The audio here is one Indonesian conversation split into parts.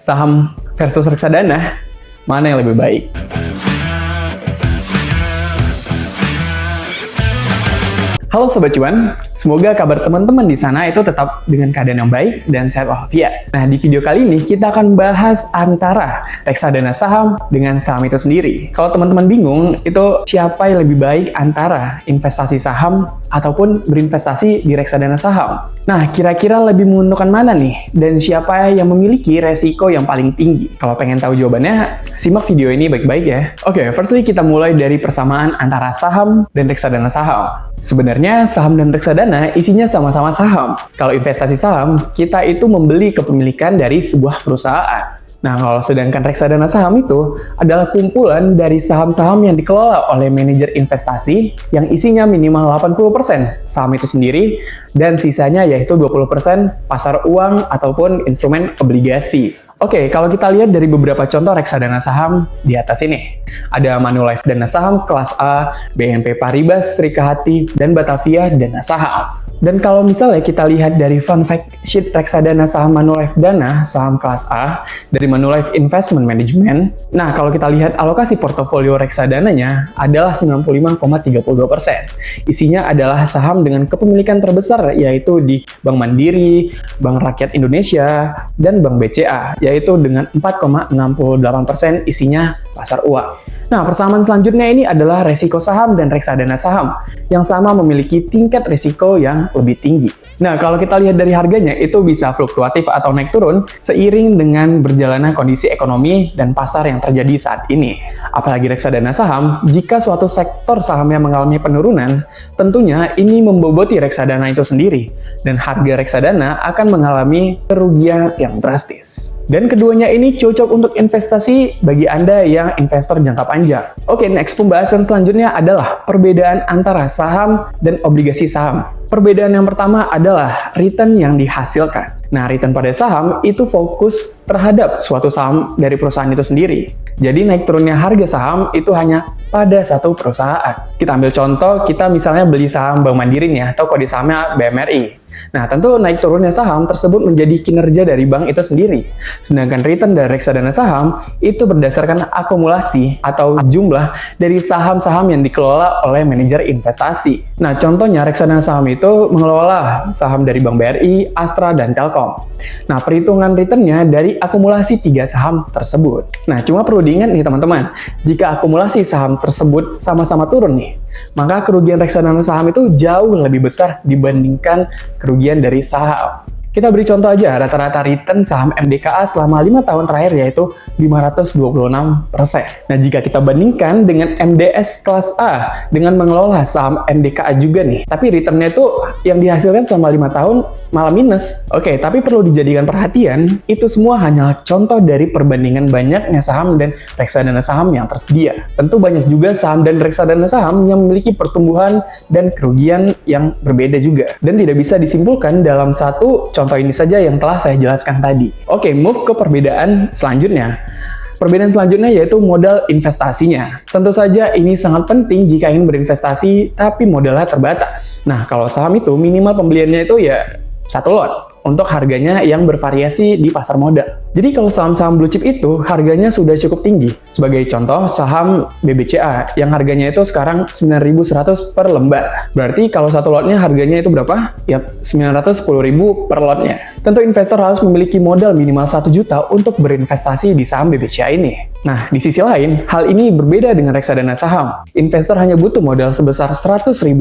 saham versus reksadana, mana yang lebih baik? Halo Sobat Cuan, semoga kabar teman-teman di sana itu tetap dengan keadaan yang baik dan sehat walafiat. Nah, di video kali ini kita akan bahas antara reksadana saham dengan saham itu sendiri. Kalau teman-teman bingung, itu siapa yang lebih baik antara investasi saham ataupun berinvestasi di reksadana saham? Nah, kira-kira lebih menguntungkan mana nih? Dan siapa yang memiliki resiko yang paling tinggi? Kalau pengen tahu jawabannya, simak video ini baik-baik ya. Oke, firstly kita mulai dari persamaan antara saham dan reksadana saham. Sebenarnya saham dan reksadana isinya sama-sama saham. Kalau investasi saham, kita itu membeli kepemilikan dari sebuah perusahaan. Nah, kalau sedangkan reksadana saham itu adalah kumpulan dari saham-saham yang dikelola oleh manajer investasi yang isinya minimal 80% saham itu sendiri dan sisanya yaitu 20% pasar uang ataupun instrumen obligasi. Oke, kalau kita lihat dari beberapa contoh reksadana saham di atas ini. Ada Manulife Dana Saham kelas A, BNP Paribas Srikahati, dan Batavia Dana Saham. Dan kalau misalnya kita lihat dari fun fact sheet reksadana saham Manulife Dana Saham kelas A dari Manulife Investment Management, nah kalau kita lihat alokasi portofolio reksadananya adalah 95,32%. Isinya adalah saham dengan kepemilikan terbesar yaitu di Bank Mandiri, Bank Rakyat Indonesia, dan Bank BCA, yaitu dengan 4,68% isinya pasar uang. Nah, persamaan selanjutnya ini adalah resiko saham dan reksadana saham yang sama memiliki tingkat resiko yang lebih tinggi. Nah, kalau kita lihat dari harganya itu bisa fluktuatif atau naik turun seiring dengan berjalannya kondisi ekonomi dan pasar yang terjadi saat ini. Apalagi reksadana saham, jika suatu sektor sahamnya mengalami penurunan, tentunya ini memboboti reksadana itu sendiri dan harga reksadana akan mengalami kerugian yang drastis. Dan keduanya ini cocok untuk investasi bagi Anda yang investor jangka panjang. Oke, next pembahasan selanjutnya adalah perbedaan antara saham dan obligasi saham. Perbedaan yang pertama adalah return yang dihasilkan. Nah, return pada saham itu fokus terhadap suatu saham dari perusahaan itu sendiri. Jadi naik turunnya harga saham itu hanya pada satu perusahaan. Kita ambil contoh, kita misalnya beli saham Bank Mandiri nih, atau kode sahamnya BMRI. Nah, tentu naik turunnya saham tersebut menjadi kinerja dari bank itu sendiri. Sedangkan return dari reksadana saham itu berdasarkan akumulasi atau jumlah dari saham-saham yang dikelola oleh manajer investasi. Nah, contohnya reksadana saham itu mengelola saham dari Bank BRI, Astra, dan Telkom. Nah, perhitungan returnnya dari akumulasi 3 saham tersebut. Nah, cuma perlu diingat nih teman-teman, jika akumulasi saham tersebut sama-sama turun nih, maka kerugian reksadana saham itu jauh lebih besar dibandingkan kerugian dari saham. Kita beri contoh aja, rata-rata return saham MDKA selama 5 tahun terakhir yaitu 526%. Nah, jika kita bandingkan dengan MDS kelas A dengan mengelola saham MDKA juga nih, tapi returnnya itu yang dihasilkan selama 5 tahun malah minus. Oke, tapi perlu dijadikan perhatian, itu semua hanyalah contoh dari perbandingan banyaknya saham dan reksadana saham yang tersedia. Tentu banyak juga saham dan reksadana saham yang memiliki pertumbuhan dan kerugian yang berbeda juga. Dan tidak bisa disimpulkan dalam satu contoh ini saja yang telah saya jelaskan tadi. Oke, move ke perbedaan selanjutnya. Perbedaan selanjutnya yaitu modal investasinya. Tentu saja ini sangat penting jika ingin berinvestasi tapi modalnya terbatas. Nah, kalau saham itu minimal pembeliannya itu ya 1 lot untuk harganya yang bervariasi di pasar modal. Jadi kalau saham-saham blue chip itu harganya sudah cukup tinggi. Sebagai contoh saham BBCA yang harganya itu sekarang 9.100 per lembar. Berarti kalau satu lotnya harganya itu berapa? Ya 910.000 per lotnya. Tentu investor harus memiliki modal minimal 1 juta untuk berinvestasi di saham BBCA ini. Nah, di sisi lain, hal ini berbeda dengan reksadana saham. Investor hanya butuh modal sebesar Rp100.000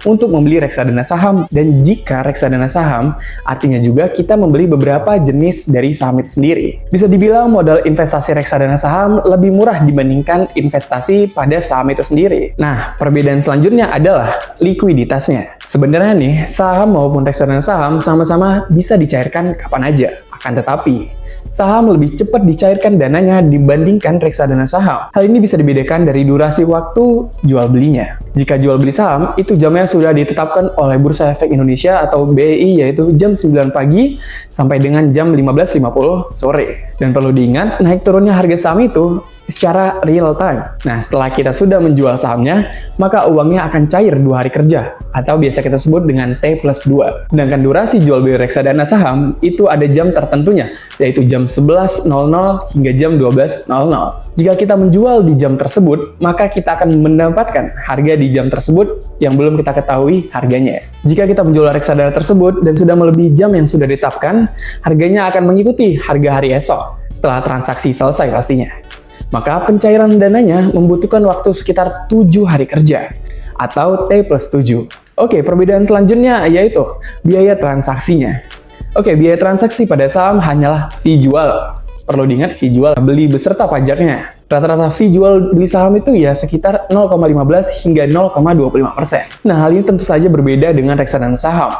untuk membeli reksadana saham, dan jika reksadana saham, artinya juga kita membeli beberapa jenis dari saham itu sendiri. Bisa dibilang modal investasi reksadana saham lebih murah dibandingkan investasi pada saham itu sendiri. Nah, perbedaan selanjutnya adalah likuiditasnya. Sebenarnya nih, saham maupun reksadana saham sama-sama bisa dicairkan kapan aja. Akan tetapi, saham lebih cepat dicairkan dananya dibandingkan reksadana saham. Hal ini bisa dibedakan dari durasi waktu jual belinya. Jika jual beli saham, itu jamnya sudah ditetapkan oleh Bursa Efek Indonesia atau BEI, yaitu jam 9 pagi sampai dengan jam 15.50 sore. Dan perlu diingat, naik turunnya harga saham itu secara real time. Nah, setelah kita sudah menjual sahamnya, maka uangnya akan cair 2 hari kerja, atau biasa kita sebut dengan T+2. Sedangkan durasi jual beli reksadana saham itu ada jam tertentunya, yaitu jam 11.00 hingga jam 12.00. Jika kita menjual di jam tersebut, maka kita akan mendapatkan harga di jam tersebut yang belum kita ketahui harganya. Jika kita menjual reksadana tersebut dan sudah melebihi jam yang sudah ditetapkan, harganya akan mengikuti harga hari esok setelah transaksi selesai pastinya. Maka pencairan dananya membutuhkan waktu sekitar 7 hari kerja atau T+7. Oke, perbedaan selanjutnya yaitu biaya transaksinya. Oke, biaya transaksi pada saham hanyalah fee jual. Perlu diingat, fee jual beli beserta pajaknya. Rata-rata fee jual beli saham itu ya sekitar 0,15 hingga 0,25%. Nah, hal ini tentu saja berbeda dengan reksadana saham.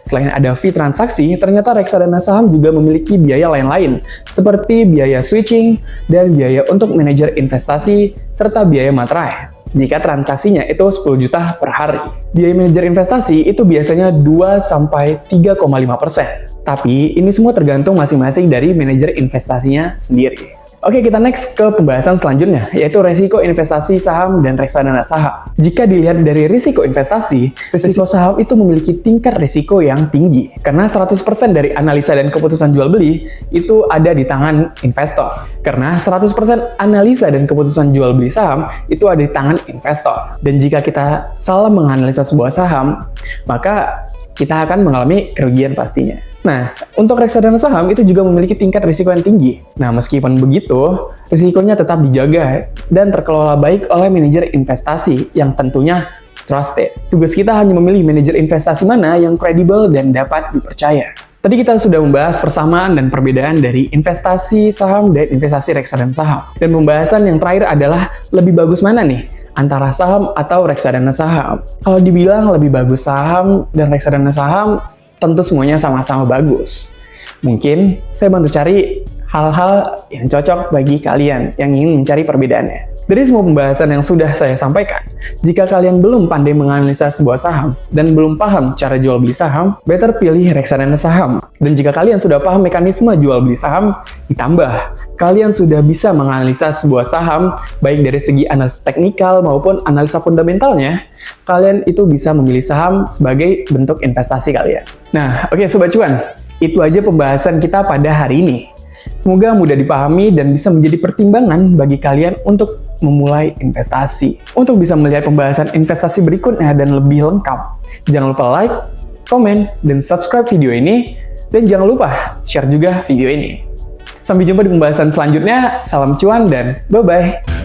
Selain ada fee transaksi, ternyata reksadana saham juga memiliki biaya lain-lain, seperti biaya switching dan biaya untuk manajer investasi, serta biaya materai. Jika transaksinya itu 10 juta per hari. Biaya manajer investasi itu biasanya 2-3,5%. Tapi ini semua tergantung masing-masing dari manajer investasinya sendiri. Oke, kita next ke pembahasan selanjutnya, yaitu resiko investasi saham dan reksadana saham. Jika dilihat dari risiko investasi, risiko saham itu memiliki tingkat risiko yang tinggi. Karena 100% dari analisa dan keputusan jual beli itu ada di tangan investor. Karena 100% analisa dan keputusan jual beli saham itu ada di tangan investor. Dan jika kita salah menganalisa sebuah saham, maka kita akan mengalami kerugian pastinya. Nah, untuk reksadana saham itu juga memiliki tingkat risiko yang tinggi. Nah, meskipun begitu, risikonya tetap dijaga dan terkelola baik oleh manajer investasi yang tentunya trusted. Tugas kita hanya memilih manajer investasi mana yang kredibel dan dapat dipercaya. Tadi kita sudah membahas persamaan dan perbedaan dari investasi saham dan investasi reksadana saham. Dan pembahasan yang terakhir adalah lebih bagus mana nih? Antara saham atau reksadana saham. Kalau dibilang lebih bagus saham dan reksadana saham, tentu semuanya sama-sama bagus. Mungkin saya bantu cari hal-hal yang cocok bagi kalian yang ingin mencari perbedaannya. Dari semua pembahasan yang sudah saya sampaikan, jika kalian belum pandai menganalisa sebuah saham dan belum paham cara jual beli saham, better pilih reksadana saham. Dan jika kalian sudah paham mekanisme jual beli saham, ditambah kalian sudah bisa menganalisa sebuah saham baik dari segi analisa teknikal maupun analisa fundamentalnya, kalian itu bisa memilih saham sebagai bentuk investasi kalian. Nah, oke Sobat Cuan, itu aja pembahasan kita pada hari ini. Semoga mudah dipahami dan bisa menjadi pertimbangan bagi kalian untuk memulai investasi. Untuk bisa melihat pembahasan investasi berikutnya dan lebih lengkap, jangan lupa like, komen, dan subscribe video ini. Dan jangan lupa share juga video ini. Sampai jumpa di pembahasan selanjutnya. Salam cuan dan bye-bye.